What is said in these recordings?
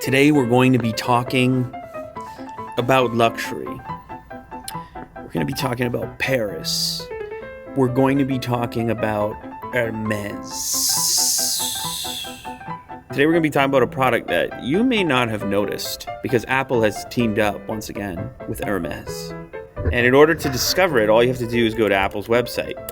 Today we're going to be talking about luxury. We're going to be talking about Paris. We're going to be talking about Hermes. Today we're going to be talking about a product that you may not have noticed because Apple has teamed up once again with Hermes. And in order to discover it, all you have to do is go to Apple's website.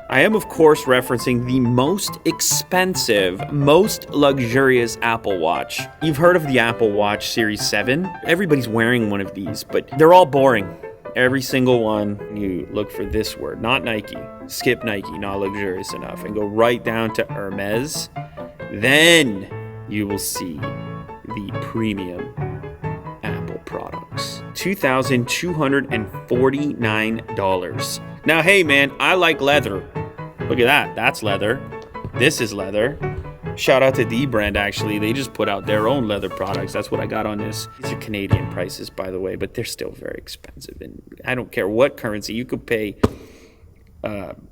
I am, of course, referencing the most expensive, most luxurious Apple Watch. You've heard of the Apple Watch Series 7. Everybody's wearing one of these, but they're all boring. Every single one. You look for this word, not Nike. Skip Nike, not luxurious enough, and go right down to Hermes. Then you will see the premium Apple products. $2,249. Now, hey man, I like leather. Look at that, that's leather. This is leather. Shout out to D brand, actually. They just put out their own leather products. That's what I got on this. These are Canadian prices, by the way, but they're still very expensive. And I don't care what currency. You could pay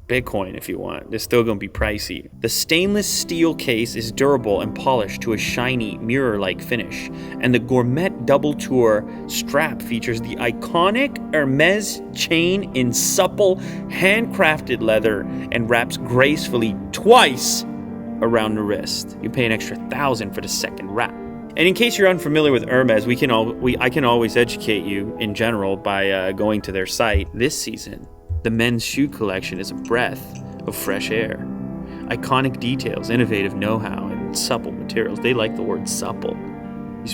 Bitcoin if you want. They're still going to be pricey. The stainless steel case is durable and polished to a shiny mirror-like finish. And the Gourmet Double Tour strap features the iconic Hermes chain in supple, handcrafted leather and wraps gracefully twice around the wrist. You pay an extra $1,000 for the second wrap. And in case you're unfamiliar with Hermes, I can always educate you in general by going to their site. This season, the men's shoe collection is a breath of fresh air. Iconic details, innovative know-how, and supple materials. They like the word supple.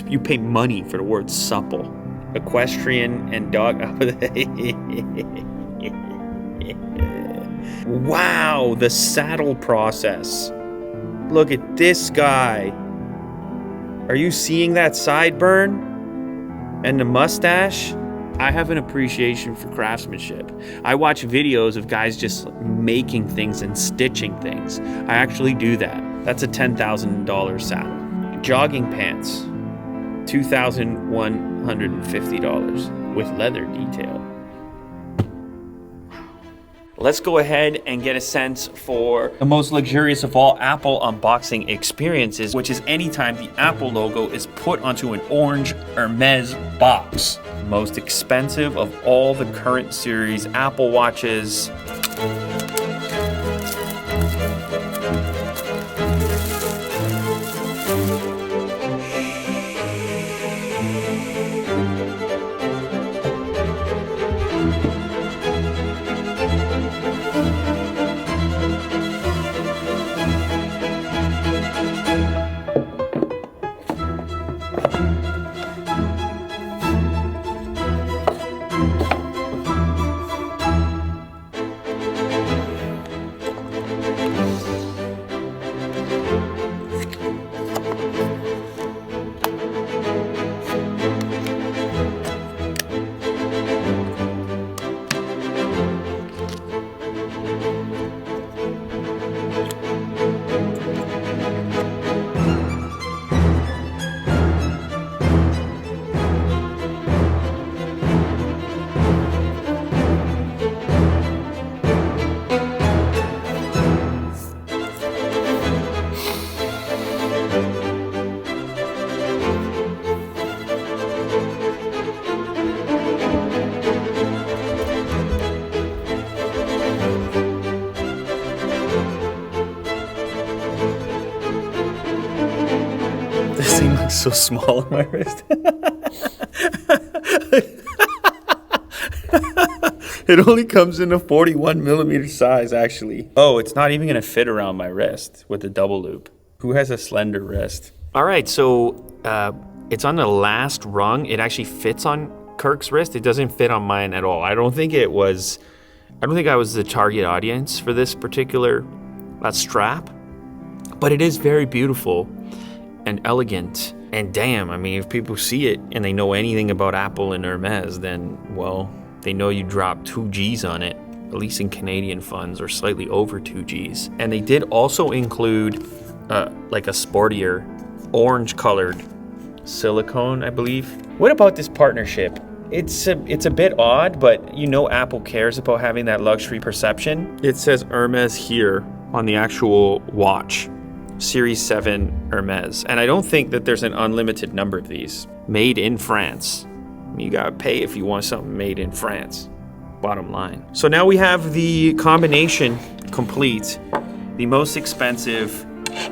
You pay money for the word supple. Equestrian and dog... Wow, the saddle process. Look at this guy. Are you seeing that sideburn? And the mustache? I have an appreciation for craftsmanship. I watch videos of guys just making things and stitching things. I actually do that. That's a $10,000 saddle. Jogging pants, $2,150 with leather detail. Let's go ahead and get a sense for the most luxurious of all Apple unboxing experiences, which is anytime the Apple logo is put onto an orange Hermes box. Most expensive of all the current series Apple Watches. This thing looks so small on my wrist. It only comes in a 41 millimeter size, actually. Oh, it's not even gonna fit around my wrist with the double loop. Who has a slender wrist? All right, so it's on the last rung. It actually fits on Kirk's wrist. It doesn't fit on mine at all. I don't think I was the target audience for this particular strap, but it is very beautiful and elegant. And damn, I mean, if people see it and they know anything about Apple and Hermes, then, well, they know you dropped 2 G's on it, at least in Canadian funds, or slightly over 2 G's. And they did also include like a sportier orange colored silicone, I believe. What about this partnership? It's a bit odd, but you know Apple cares about having that luxury perception. It says Hermes here on the actual watch. Series 7 Hermes. And I don't think that there's an unlimited number of these. Made in France. You gotta pay if you want something made in France. Bottom line. So now we have the combination complete. The most expensive,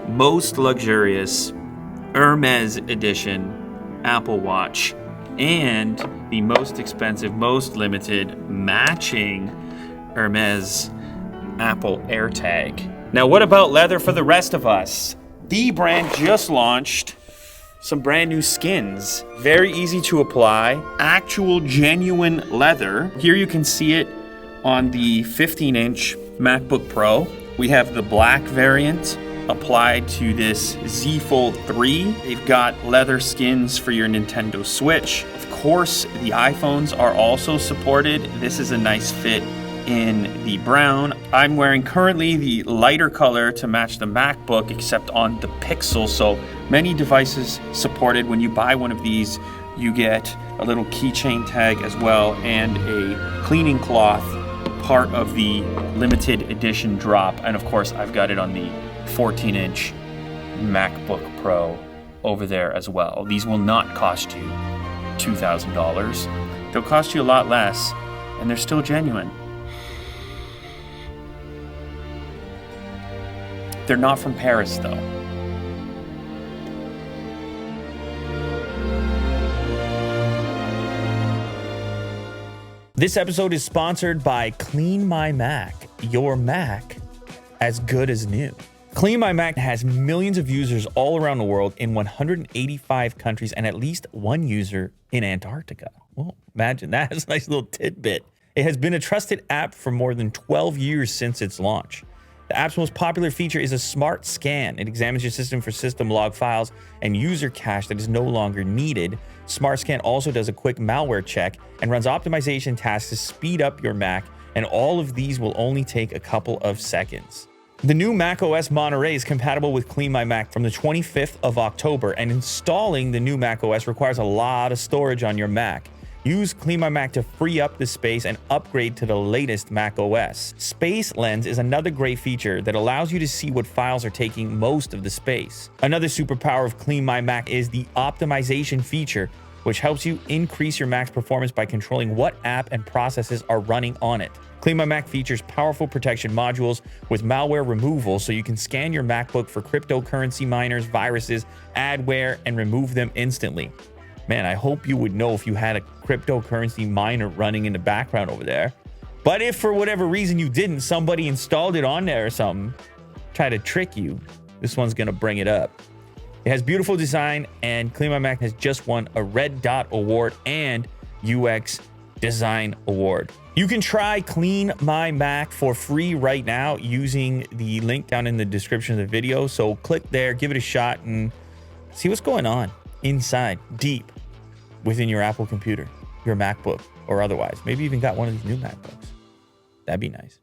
most luxurious Hermes edition Apple Watch and the most expensive, most limited matching Hermes Apple AirTag. Now, what about leather for the rest of us? The brand just launched some brand new skins. Very easy to apply. Actual genuine leather. Here you can see it on the 15-inch MacBook Pro. We have the black variant applied to this Z Fold 3. They've got leather skins for your Nintendo Switch. Of course, the iPhones are also supported. This is a nice fit in the brown. I'm wearing currently the lighter color to match the MacBook, except on the Pixel. So many devices supported. When you buy one of these, you get a little keychain tag as well and a cleaning cloth, part of the limited edition drop. And of course, I've got it on the 14-inch MacBook Pro over there as well. These will not cost you $2,000. They'll cost you a lot less, and they're still genuine. They're not from Paris, though. This episode is sponsored by Clean My Mac, your Mac as good as new. Clean My Mac has millions of users all around the world in 185 countries and at least one user in Antarctica. Well, imagine that. That's a nice little tidbit. It has been a trusted app for more than 12 years since its launch. The app's most popular feature is a smart scan. It examines your system for system log files and user cache that is no longer needed. Smart Scan also does a quick malware check and runs optimization tasks to speed up your Mac, and all of these will only take a couple of seconds. The new macOS Monterey is compatible with Clean My Mac from the 25th of October, and installing the new macOS requires a lot of storage on your Mac. Use Clean My Mac to free up the space and upgrade to the latest macOS. Space Lens is another great feature that allows you to see what files are taking most of the space. Another superpower of Clean My Mac is the optimization feature, which helps you increase your Mac's performance by controlling what app and processes are running on it. Clean My Mac features powerful protection modules with malware removal, so you can scan your MacBook for cryptocurrency miners, viruses, adware, and remove them instantly. Man, I hope you would know if you had a cryptocurrency miner running in the background over there. But if for whatever reason you didn't, somebody installed it on there or something, try to trick you, this one's gonna bring it up. It has beautiful design, and Clean My Mac has just won a Red Dot Award and UX Design Award. You can try Clean My Mac for free right now using the link down in the description of the video. So click there, give it a shot, and see what's going on inside, deep within your Apple computer, your MacBook, or otherwise. Maybe even got one of these new MacBooks. That'd be nice.